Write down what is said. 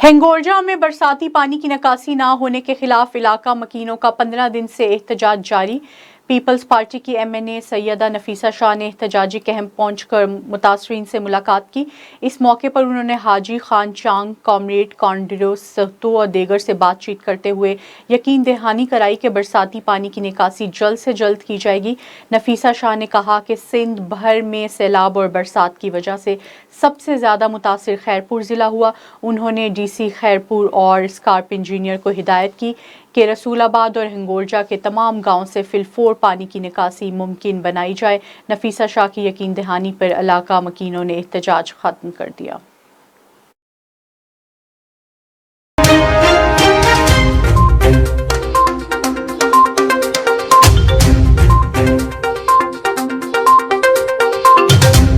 हिंगोरजा में बरसाती पानी की निकासी न होने के खिलाफ इलाका मकीनों का 15 दिन से एहतजाज जारी। पीपल्स पार्टी की एमएनए सैयदा नफीसा शाह ने एहतजाजी कैंप पहुंचकर मुतासरीन से मुलाकात की। इस मौके पर उन्होंने हाजी खान चांग, कॉमरेड कॉन्डिरो सहतो और देगर से बातचीत करते हुए यकीन दहानी कराई कि बरसाती पानी की निकासी जल्द से जल्द की जाएगी। नफीसा शाह ने कहा कि सिंध भर में सैलाब और बरसात की वजह से सबसे ज़्यादा मुतासिर खैरपुर ज़िला हुआ। उन्होंने डीसी खैरपुर और स्कार्प इंजीनियर को हिदायत की कि रसूलाबाद और हिंगोरजा के तमाम गाँव से फिलफोर पानी की निकासी मुमकिन बनाई जाए। नफीसा शाह की यकीन दहानी पर इलाका मकीनों ने एहतजाज खत्म कर दिया।